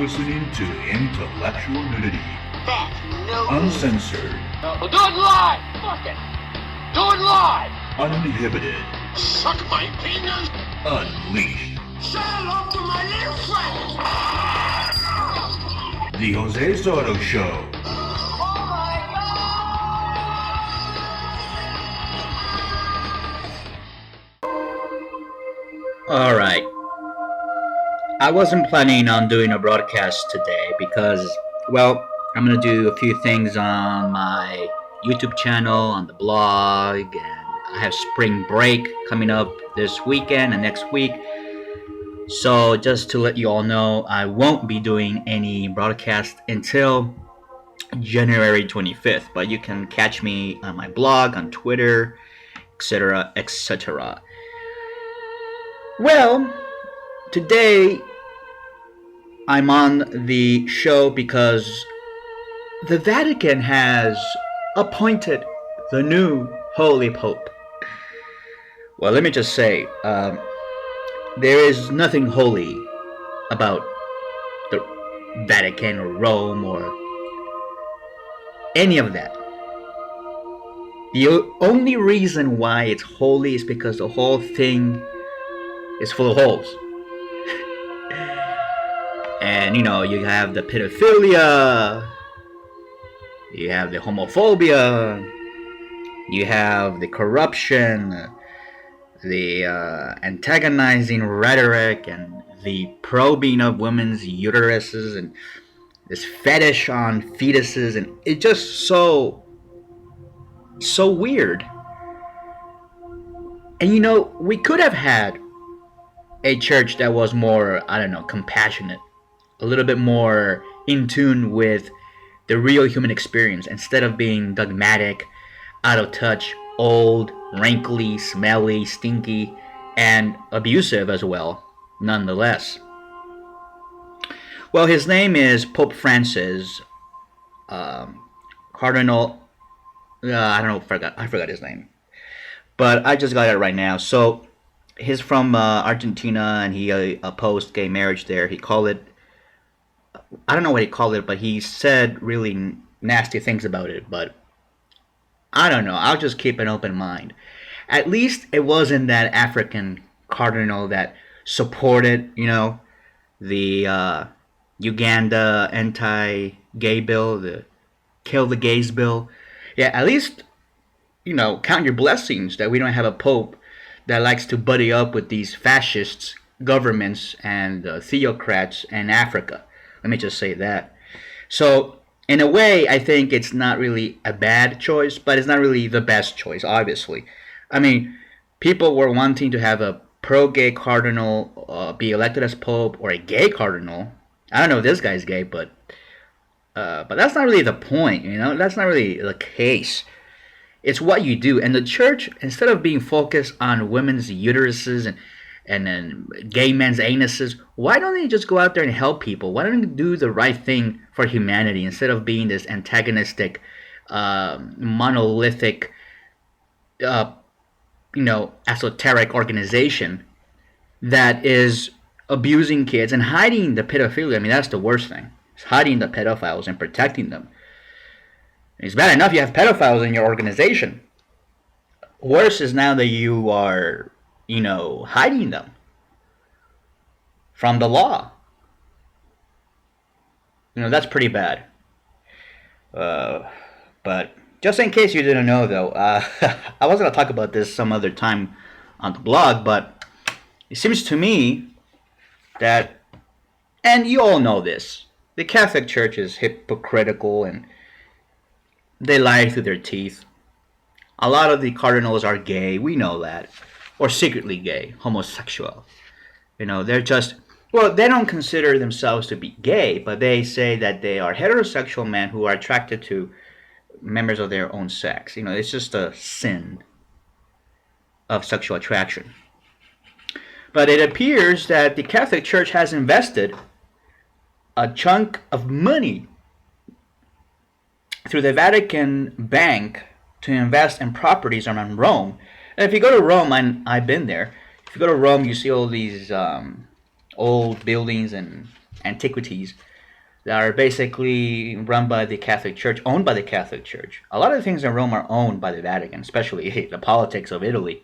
listening to intellectual nudity. That's no Uncensored. Do it live! Fuck it! Do it live! Uninhibited. Suck my penis! Unleashed. Say hello to my little friend! The Jose Soto Show. Alright. I wasn't planning on doing a broadcast today because, well, I'm going to do a few things on my YouTube channel, on the blog, and I have spring break coming up this weekend and next week. So just to let you all know, I won't be doing any broadcast until January 25th, but you can catch me on my blog, on Twitter, etc., etc. Well, today I'm on the show because the Vatican has appointed the new Holy Pope. Well, let me just say, there is nothing holy about the Vatican or Rome or any of that. The only reason why it's holy is because the whole thing is full of holes. And you know, you have the pedophilia, you have the homophobia, you have the corruption, the antagonizing rhetoric, and the probing of women's uteruses, and this fetish on fetuses, and it's just so weird. And you know, we could have had a church that was more, I don't know, compassionate, a little bit more in tune with the real human experience, instead of being dogmatic, out of touch, old, wrinkly, smelly, stinky, and abusive as well, nonetheless. Well, his name is Pope Francis, Cardinal, I don't know, I forgot his name, but I just got it right now. So he's from Argentina, and he opposed gay marriage there. He called it, I don't know what he called it, but he said really nasty things about it. But I don't know. I'll just keep an open mind. At least it wasn't that African cardinal that supported, you know, the Uganda anti-gay bill, the kill the gays bill. Yeah, at least, you know, count your blessings that we don't have a pope that likes to buddy up with these fascists, governments, and theocrats in Africa. Let me just say that. So, in a way, I think it's not really a bad choice, but it's not really the best choice, obviously. I mean, people were wanting to have a pro-gay cardinal be elected as pope, or a gay cardinal. I don't know if this guy's gay, but that's not really the point, you know? That's not really the case. It's what you do. And the church, instead of being focused on women's uteruses and then gay men's anuses, why don't they just go out there and help people? Why don't they do the right thing for humanity instead of being this antagonistic, monolithic, esoteric organization that is abusing kids and hiding the pedophilia? I mean, that's the worst thing. It's hiding the pedophiles and protecting them. It's bad enough you have pedophiles in your organization. Worse is now that you are, you know, hiding them from the law. You know, that's pretty bad. But just in case you didn't know, though, I was going to talk about this some other time on the blog, but it seems to me that, and you all know this, the Catholic Church is hypocritical and they lie through their teeth. A lot of the cardinals are gay, we know that. Or secretly gay, homosexual. You know, they're just, well, they don't consider themselves to be gay, but they say that they are heterosexual men who are attracted to members of their own sex. You know, it's just a sin of sexual attraction. But it appears that the Catholic Church has invested a chunk of money through the Vatican Bank to invest in properties around Rome. And if you go to Rome, and I've been there, if you go to Rome, you see all these old buildings and antiquities. that are basically run by the Catholic Church, owned by the Catholic Church. A lot of the things in Rome are owned by the Vatican, especially the politics of Italy.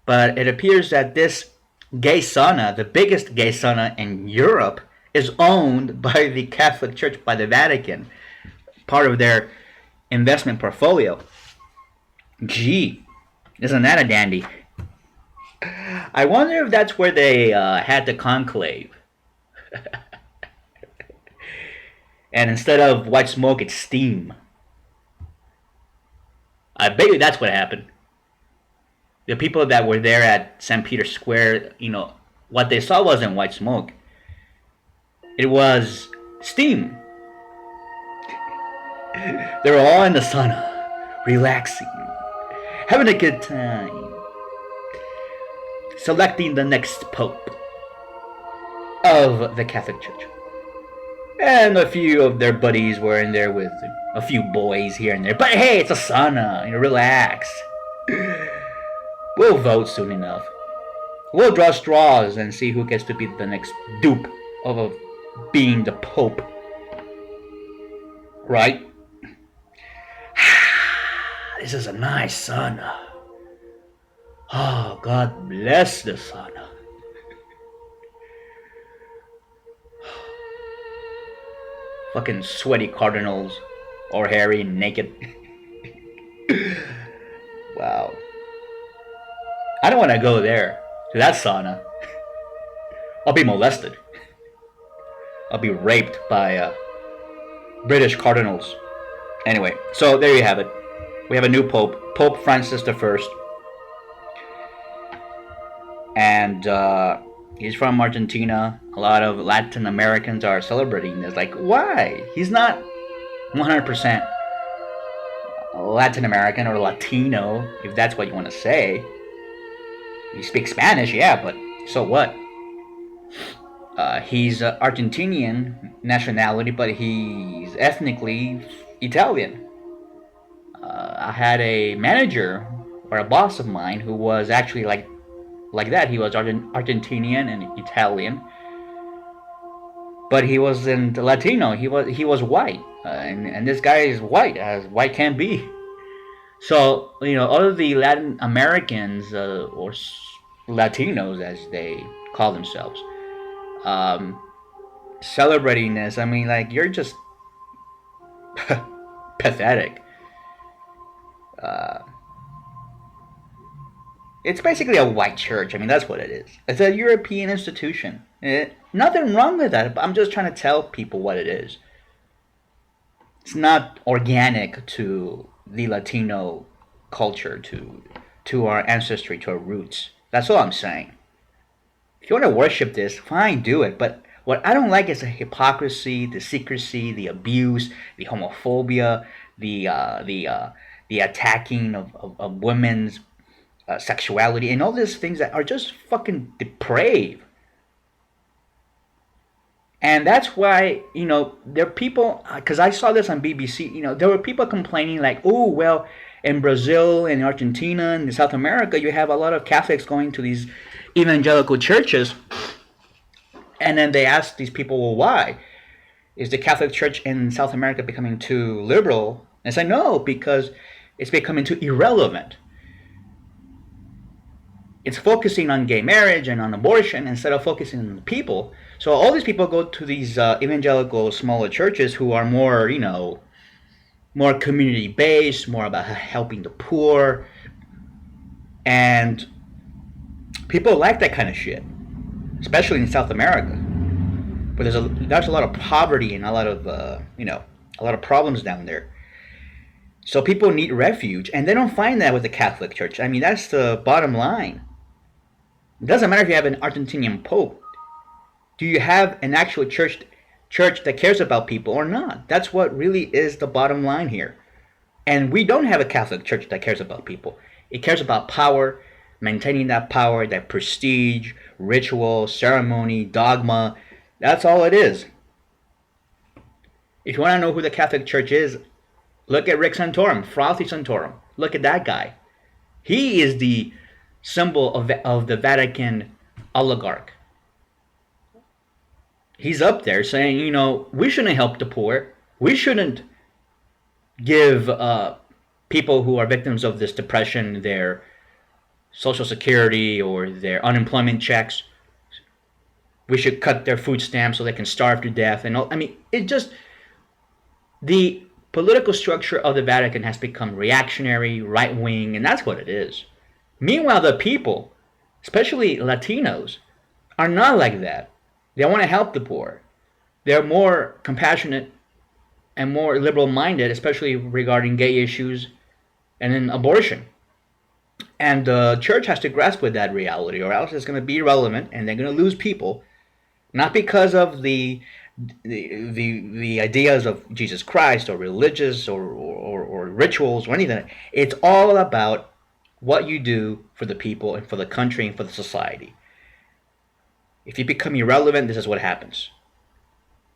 But it appears that this gay sauna, the biggest gay sauna in Europe, is owned by the Catholic Church, by the Vatican, part of their investment portfolio. Gee, isn't that a dandy? I wonder if that's where they had the conclave. And instead of white smoke, it's steam. I bet you that's what happened. The people that were there at St. Peter's Square, what they saw wasn't white smoke. It was steam. They were all in the sauna, relaxing, having a good time, selecting the next pope of the Catholic Church. And a few of their buddies were in there with a few boys here and there. But hey, it's a sauna, relax. We'll vote soon enough. We'll draw straws and see who gets to be the next dupe of being the Pope. Right? This is a nice sauna. Oh, God bless the sauna. Fucking sweaty cardinals, or hairy and naked. Wow. I don't want to go there, to that sauna. I'll be molested. I'll be raped by British cardinals. Anyway, so there you have it. We have a new Pope, Pope Francis I. And he's from Argentina. A lot of Latin Americans are celebrating this. Like, why? He's not 100% Latin American or Latino, if that's what you want to say. He speaks Spanish, yeah, but so what? He's Argentinian nationality, but he's ethnically Italian. I had a manager or a boss of mine who was actually like that. He was Argentinian and Italian, but he wasn't Latino. He was white, and this guy is white, as white can be. So all of the Latin Americans or Latinos, as they call themselves, celebrating this. I mean, like, you're just pathetic. It's basically a white church. I mean, that's what it is. It's a European institution. Nothing wrong with that. But I'm just trying to tell people what it is. It's not organic to the Latino culture, to our ancestry, to our roots. That's all I'm saying. If you want to worship this, fine, do it. But what I don't like is the hypocrisy, the secrecy, the abuse, the homophobia, the attacking of women's sexuality, and all these things that are just fucking depraved. And that's why, there are people, because I saw this on BBC, there were people complaining like, oh, well, in Brazil and Argentina and South America, you have a lot of Catholics going to these evangelical churches. And then they asked these people, well, why? Is the Catholic Church in South America becoming too liberal? And I said, no, because it's becoming too irrelevant. It's focusing on gay marriage and on abortion instead of focusing on the people. So all these people go to these evangelical smaller churches who are more, more community-based, more about helping the poor. And people like that kind of shit, especially in South America. But there's a lot of poverty and a lot of, a lot of problems down there. So people need refuge, and they don't find that with the Catholic Church. I mean, that's the bottom line. It doesn't matter if you have an Argentinian Pope. Do you have an actual church that cares about people or not? That's what really is the bottom line here. And we don't have a Catholic Church that cares about people. It cares about power, maintaining that power, that prestige, ritual, ceremony, dogma. That's all it is. If you want to know who the Catholic Church is, look at Rick Santorum, Frothy Santorum. Look at that guy. He is the symbol of the Vatican oligarch. he's up there saying, we shouldn't help the poor. We shouldn't give people who are victims of this depression their social security or their unemployment checks. We should cut their food stamps so they can starve to death. And all. I mean, it just the political structure of the Vatican has become reactionary, right wing, and that's what it is. Meanwhile, the people, especially Latinos, are not like that. They want to help the poor. They're more compassionate and more liberal minded, especially regarding gay issues and then abortion. And the church has to grasp with that reality, or else it's going to be irrelevant and they're going to lose people, not because of the ideas of Jesus Christ or religious or rituals or anything. It's all about what you do for the people and for the country and for the society. If you become irrelevant, this is what happens.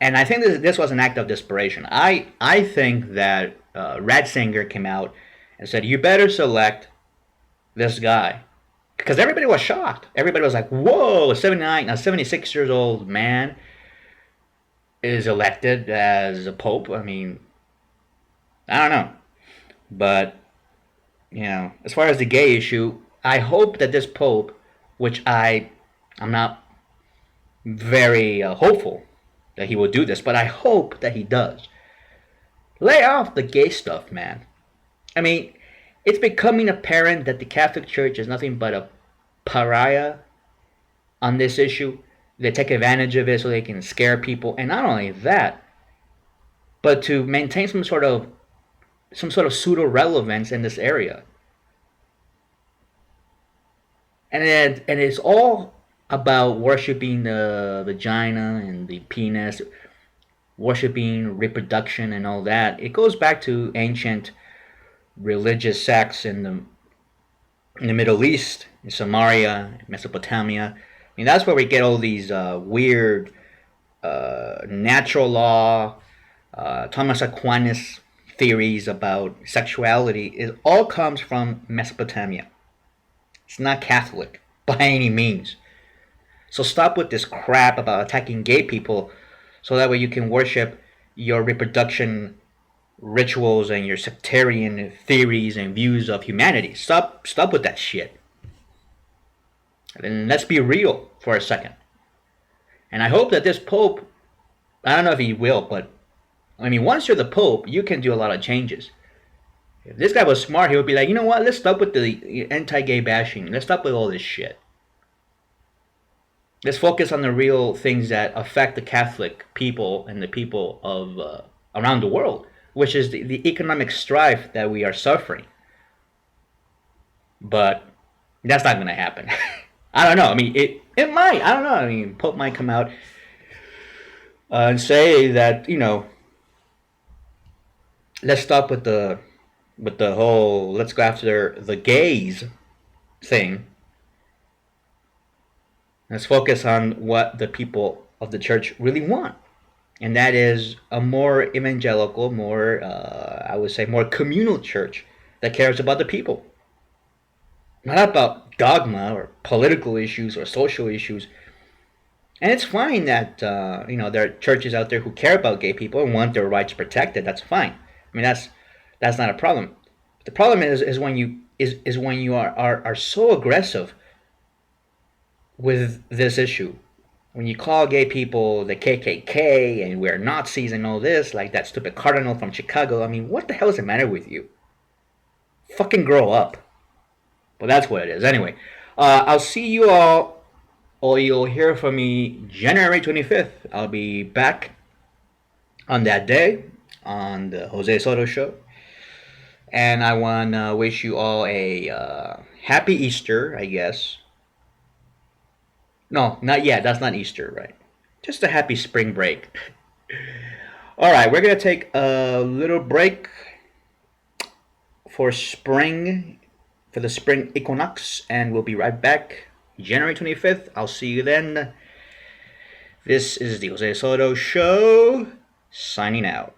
And I think this was an act of desperation. I think that Ratzinger came out and said, you better select this guy. Because everybody was shocked. Everybody was like, whoa, a 76 years old man is elected as a pope. I mean, I don't know. But, as far as the gay issue, I hope that this pope, which I'm not very hopeful that he will do this, but I hope that he does. Lay off the gay stuff, man. I mean, it's becoming apparent that the Catholic Church is nothing but a pariah on this issue. They take advantage of it so they can scare people, and not only that, but to maintain some sort of pseudo relevance in this area. And it's all about worshiping the vagina and the penis, worshiping reproduction and all that. It goes back to ancient religious sects in the Middle East, in Samaria, Mesopotamia. I mean, that's where we get all these weird natural law, Thomas Aquinas theories about sexuality. It all comes from Mesopotamia. It's not Catholic by any means. So stop with this crap about attacking gay people so that way you can worship your reproduction rituals and your sectarian theories and views of humanity. Stop with that shit. And let's be real for a second. And I hope that this Pope, I don't know if he will, but I mean, once you're the Pope, you can do a lot of changes. If this guy was smart, he would be like, you know what, let's stop with the anti-gay bashing. Let's stop with all this shit. Let's focus on the real things that affect the Catholic people and the people of around the world, which is the economic strife that we are suffering. But that's not going to happen. I don't know. I mean, it might. I don't know. I mean, Pope might come out and say that, let's stop with the whole let's go after the gays thing. Let's focus on what the people of the church really want. And that is a more evangelical, more, I would say, more communal church that cares about the people. Not about dogma or political issues or social issues. And it's fine that, there are churches out there who care about gay people and want their rights protected. That's fine. I mean, that's not a problem. The problem is when you are so aggressive with this issue. When you call gay people the KKK and we're Nazis and all this, like that stupid cardinal from Chicago, I mean, what the hell is the matter with you? Fucking grow up. Well, that's what it is. Anyway, I'll see you all, or you'll hear from me January 25th. I'll be back on that day on the Jose Soto Show. And I want to wish you all a happy Easter, I guess. No, not yet. That's not Easter, right? Just a happy spring break. All right, we're going to take a little break for the spring equinox, and we'll be right back January 25th. I'll see you then. This is the Jose Soto Show, signing out.